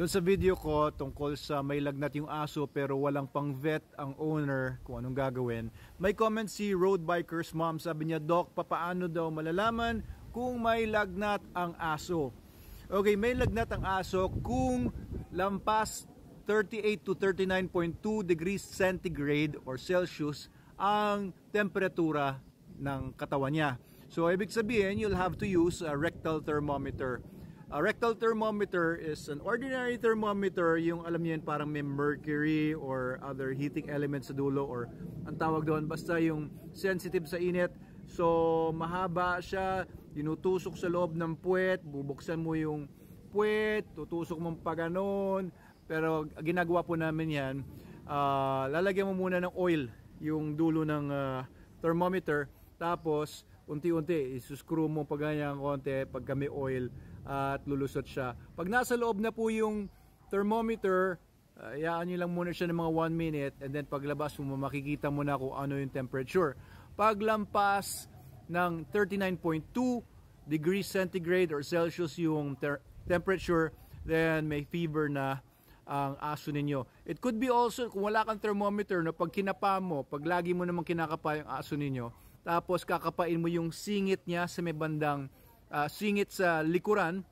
Doon sa video ko tungkol sa may lagnat yung aso pero walang pang vet ang owner kung anong gagawin. May comment si Road Biker's mom, sabi niya, Doc, papaano daw malalaman kung may lagnat ang aso? Okay, may lagnat ang aso kung lampas 38 to 39.2 degrees centigrade or Celsius ang temperatura ng katawan niya. So ibig sabihin, you'll have to use a rectal thermometer. A rectal thermometer is an ordinary thermometer, yung alam niyo yun, parang may mercury or other heating elements sa dulo, or ang tawag doon basta yung sensitive sa init. So mahaba siya, tinutusok sa loob ng puwet, bubuksan mo yung puwet, tutusok mo pa ganon. Pero ginagawa po namin yan, lalagyan mo muna ng oil yung dulo ng thermometer, tapos unti-unti isuscrew mo pa ganyan konti pagka may oil at lulusot siya. Pag nasa loob na po yung thermometer, hayaan nyo lang muna siya ng mga 1 minute, and then paglabas mo makikita mo na kung ano yung temperature. Paglampas ng 39.2 degrees centigrade or Celsius yung temperature, then may fever na ang aso ninyo. It could be also, kung wala kang thermometer, no, pag kinapa mo, pag lagi mo namang kinakapa yung aso ninyo, tapos kakapain mo yung singit niya sa may bandang singit sa likuran,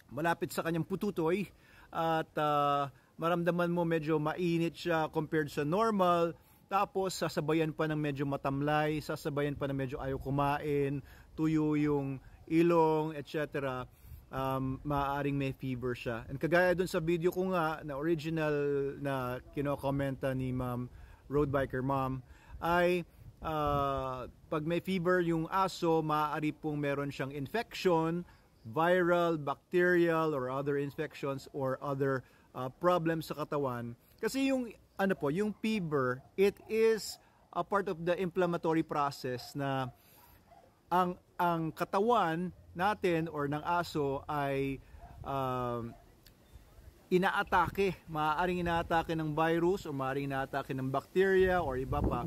malapit sa kanyang pututoy, at maramdaman mo medyo mainit siya compared sa normal, tapos sasabayan pa ng medyo matamlay, sasabayan pa ng medyo ayaw kumain, tuyo yung ilong, etc. Maaaring may fever siya. And kagaya dun sa video ko nga na original na kinokomenta ni Ma'am Road Biker Mom, ay pag may fever yung aso, maaari pong meron siyang infection, viral, bacterial, or other infections or other problems sa katawan. Kasi yung yung fever, it is a part of the inflammatory process na ang katawan natin or ng aso ay inaatake. Maaaring inaatake ng virus o maaaring inaatake ng bacteria or iba pa.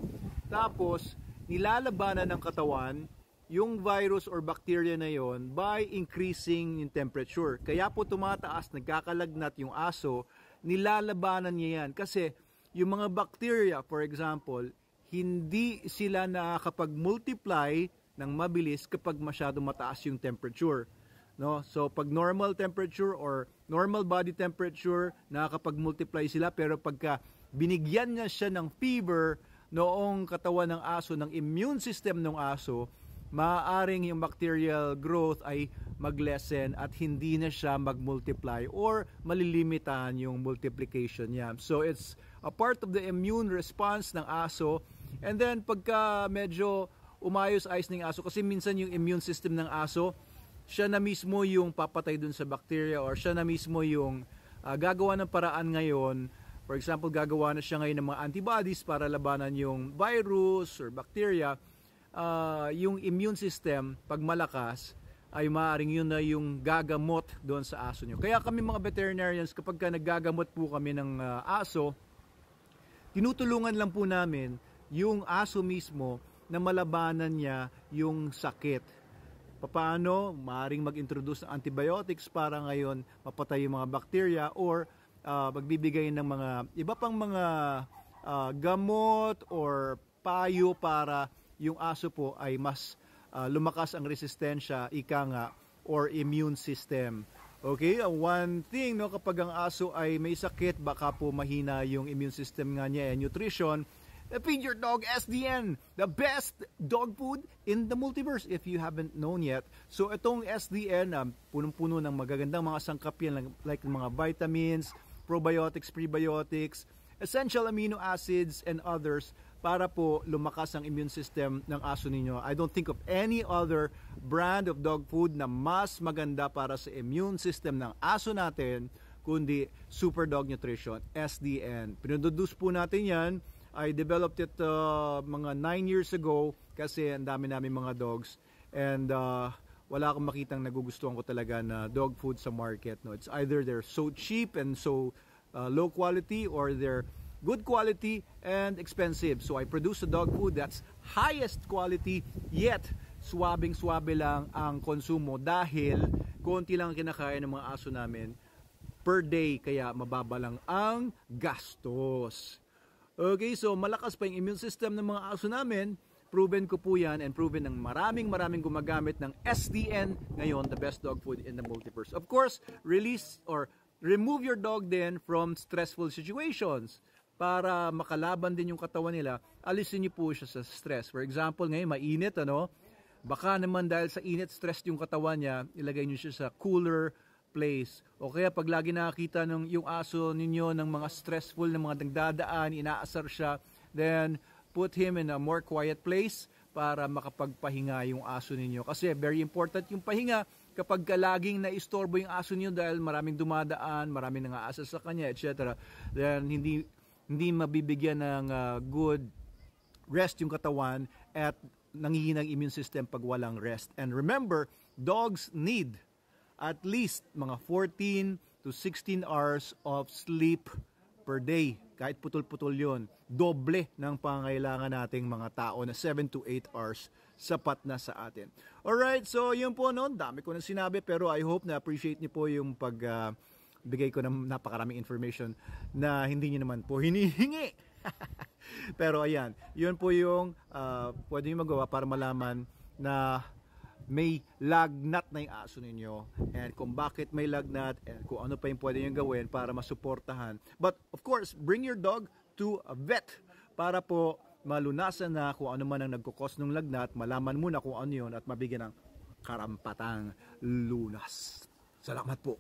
Tapos, nilalabanan ng katawan yung virus or bacteria na yon by increasing yung temperature. Kaya po tumataas, nagkakalagnat yung aso, nilalabanan niya yan. Kasi yung mga bacteria, for example, hindi sila nakakapag-multiply ng mabilis kapag masyado mataas yung temperature. No? So pag normal temperature or normal body temperature, nakakapag-multiply sila, pero pagka binigyan niya siya ng fever, noong katawan ng aso, ng immune system ng aso, maaaring yung bacterial growth ay mag-lessen at hindi na siya mag-multiply or malilimitan yung multiplication niya. So it's a part of the immune response ng aso. And then pagka medyo umayos-ayos ng aso, kasi minsan yung immune system ng aso, siya na mismo yung papatay dun sa bacteria, or siya na mismo yung gagawa ng paraan ngayon. For example, gagawa na siya ngayon ng mga antibodies para labanan yung virus or bacteria. Yung immune system, pag malakas, ay maaaring yun na yung gagamot doon sa aso nyo. Kaya kami mga veterinarians, kapag naggagamot po kami ng aso, tinutulungan lang po namin yung aso mismo na malabanan niya yung sakit. Paano? Maaaring mag-introduce ng antibiotics para ngayon mapatay yung mga bacteria, or magbibigay ng mga iba pang mga gamot or payo para yung aso po ay mas lumakas ang resistensya, ika nga, or immune system. Okay, one thing, no, kapag ang aso ay may sakit, baka po mahina yung immune system nga niya, nutrition. Feed your dog SDN, the best dog food in the multiverse, if you haven't known yet. So itong SDN, punong-puno ng magagandang mga sangkap yan, like mga vitamins, probiotics, prebiotics, essential amino acids, and others para po lumakas ang immune system ng aso ninyo. I don't think of any other brand of dog food na mas maganda para sa immune system ng aso natin kundi Super Dog Nutrition, SDN. Pinoduce po natin yan. I developed it mga 9 years ago kasi ang dami namin mga dogs, and wala akong makitang nagugustuhan ko talaga na dog food sa market. No, it's either they're so cheap and so low quality, or they're good quality and expensive. So I produce a dog food that's highest quality, yet swabing-swabe lang ang konsumo dahil konti lang kinakain ng mga aso namin. per day, kaya mababa lang ang gastos. Okay, so malakas pa yung immune system ng mga aso namin. Proven ko po yan, and proven ng maraming gumagamit ng SDN ngayon, the best dog food in the multiverse. Of course, release or remove your dog then from stressful situations para makalaban din yung katawan nila. Alisin niyo po siya sa stress. For example, ngayon mainit, baka naman dahil sa init, stress yung katawan niya, ilagay niyo siya sa cooler place. O kaya pag lagi nakakita yung aso ninyo ng mga stressful na mga nagdadaan, inaasar siya, then put him in a more quiet place para makapagpahinga yung aso ninyo. Kasi very important yung pahinga kapag laging naistorbo yung aso niyo dahil maraming dumadaan, maraming nangaasar sa kanya, etc. Then hindi mabibigyan ng good rest yung katawan at nangihinang immune system pag walang rest. And remember, dogs need at least mga 14 to 16 hours of sleep per day. Kahit putol-putol yun. Doble ng pangailangan nating mga tao na 7 to 8 hours sapat na sa atin. Alright, so yun po noon. Dami ko na sinabi pero I hope na appreciate niyo po yung bigay ko ng napakaraming information na hindi niyo naman po hinihingi. Pero ayan, yun po yung pwede nyo magawa para malaman na may lagnat na yung aso ninyo, and kung bakit may lagnat, and kung ano pa yung pwede nyo gawin para masuportahan. But of course, bring your dog to a vet para po malunasan na kung ano man ang nagkukos ng lagnat, malaman muna kung ano yun at mabigyan ng karampatang lunas. Salamat po.